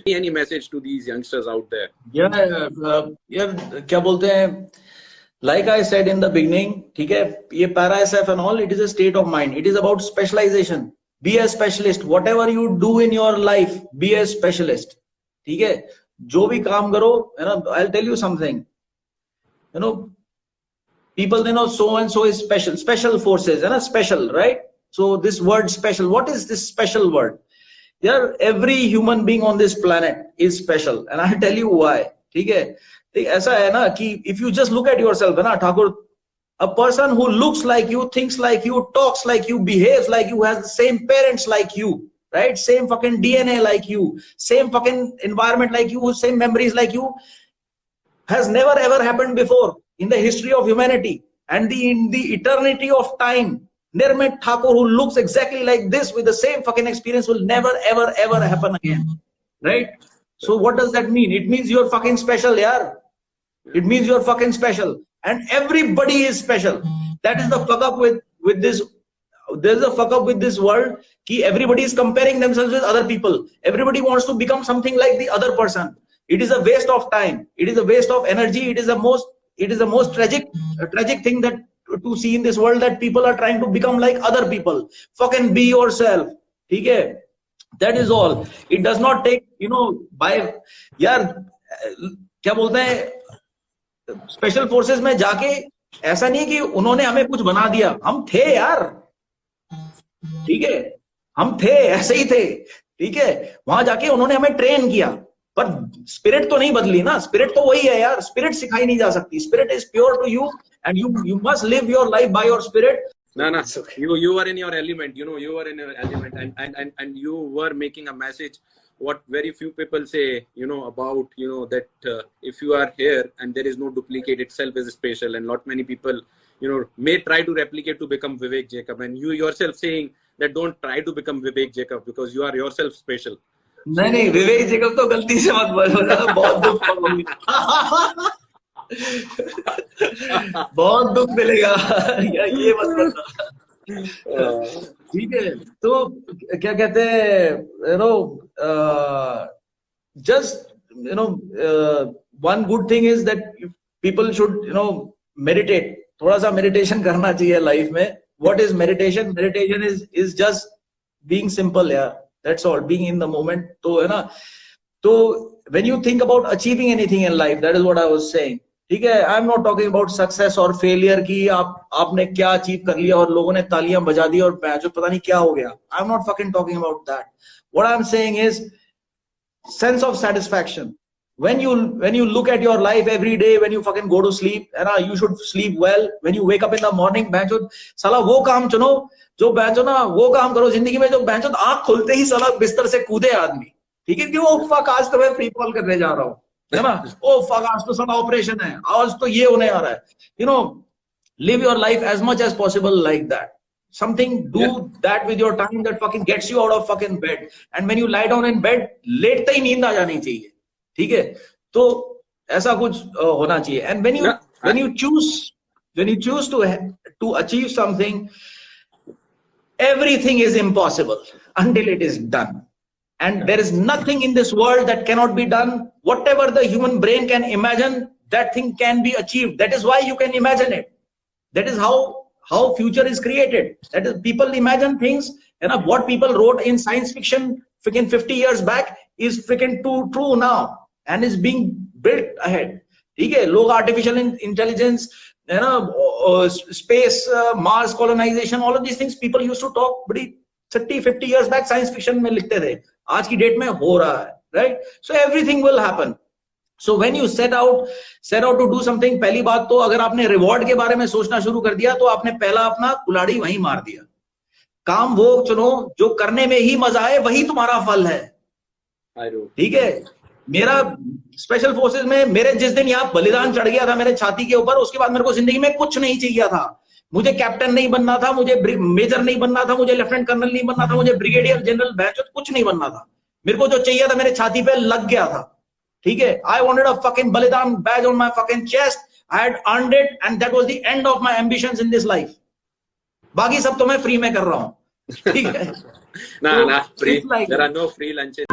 Any message to these youngsters out there? Yeah, क्या बोलते हैं? Like I said in the beginning, ठीक है, ये para SF and all, it is a state of mind. It is about specialization. Be a specialist. Whatever you do in your life, be a specialist. ठीक है, जो भी काम करो, है ना, I'll tell you something. You know, people, they know so and so is special. Special forces, है ना, special, right? So this word special, what is this special word? Yeah, every human being on this planet is special, and I'll tell you why. ठीक है, ऐसा है ना कि if you just look at yourself, है ना Thakur, a person who looks like you, thinks like you, talks like you, behaves like you, has the same parents like you, right? Same fucking DNA like you, same fucking environment like you, same memories like you, has never ever happened before in the history of humanity and in the eternity of time. Nirmit Thakur, who looks exactly like this with the same fucking experience, will never ever ever happen again, right? So what does that mean? It means you're fucking special, yaar. It means you're fucking special, and everybody is special. That is the fuck up with this. There's a fuck up with this world. Ki everybody is comparing themselves with other people. Everybody wants to become something like the other person. It is a waste of time. It is a waste of energy. It is the most tragic thing that to see in this world, that people are trying to become like other people. Fucking be yourself. Okay? That is all. It does not take, you know, by यार क्या बोलते हैं, special forces में जाके ऐसा नहीं कि उन्होंने हमें कुछ बना दिया. हम थे यार, ठीक है, हम थे, ऐसे ही थे, ठीक है. वहां जाके उन्होंने हमें ट्रेन किया, पर स्पिरिट तो नहीं बदली ना. स्पिरिट तो वही है यार. स्पिरिट सिखाई नहीं जा सकती. Spirit is pure to you, and you must live your life by your spirit. No, you were in your element, you know, you were in your element, and you were making a message what very few people say, you know, about, you know, that if you are here and there is no duplicate, itself is special, and not many people, you know, may try to replicate to become Vivek Jacob, and you yourself saying that don't try to become Vivek Jacob because you are yourself special. नहीं विवेक Jacob तो गलती से मत बोलो, बहुत दुख होगा. बहुत दुख मिलेगा ये मत करना. ठीक है, तो क्या कहते हैं, you know, just you know, one good thing is that people should, you know, meditate. थोड़ा सा मेडिटेशन करना चाहिए लाइफ में. What is meditation? Meditation is just being simple यार. That's all, being in the moment. तो है ना, तो when you think about achieving anything in life, that is what I was saying. ठीक है, I am not talking about success और failure की आपने क्या अचीव कर लिया और लोगों ने तालियां बजा दी और जो पता नहीं क्या हो गया. आई am not fucking talking about that. What I am saying is sense of satisfaction. When you look at your life every day, when you fucking go to sleep, and you should sleep well. When you wake up in the morning, बैंचो साला वो काम चुनो जो बैंचो ना वो काम करो जिंदगी में जो बैंचो आंख खुलते ही साला बिस्तर से कूदे आदमी. ठीक है, क्यों फक आज तो मैं फ्री फॉल करने जा रहा हूँ, है ना. ओ फक आज तो साला ऑपरेशन है, आज तो ये होने आ रहा है. You know, live your life as much as possible like that. Something, do that with your time that fucking gets you out of fucking bed. And when you lie down in bed, लेटते ही नींद आ जानी चाहिए. ठीक है, तो ऐसा कुछ होना चाहिए. And when you choose to achieve something, everything is impossible until it is done. And there is nothing in this world that cannot be done. Whatever the human brain can imagine, that thing can be achieved. That is why you can imagine it. That is how future is created. That is, people imagine things, and what people wrote in science fiction freaking 50 years back is freaking true now and is being built ahead. ठीक है, लोग artificial intelligence, you know, space, Mars colonization, all of these things people used to talk बड़ी 30-50 years back science fiction में लिखते थे. आज की date में हो रहा है, right? So everything will happen. So when you set out to do something, पहली बात तो अगर आपने रिवॉर्ड के बारे में सोचना शुरू कर दिया तो आपने पहला अपना कुल्हाड़ी वहीं मार दिया. काम वो चुनो जो करने में ही मजा आए, वही तुम्हारा फल है. ठीक है, मेरा स्पेशल फोर्सेस में मेरे जिस दिन यहाँ बलिदान चढ़ गया था मेरे छाती के ऊपर, उसके बाद मेरे को जिंदगी में कुछ नहीं चाहिए था. मुझे कैप्टन नहीं बनना था, मुझे मेजर नहीं बनना था, मुझे लेफ्टिनेंट कर्नल नहीं बनना था, मुझे ब्रिगेडियर जनरल बैच कुछ नहीं बनना था. मेरे को जो चाहिए था मेरे छाती पे लग गया था. ठीक है, I wanted a fucking Balidan badge on my fucking chest. I had earned it, and that was the end of my ambitions in this life. बाकी सब तो मैं फ्री में कर रहा हूँ, ठीक है? Nah, So nah, free. it's like There that. are no free lunches.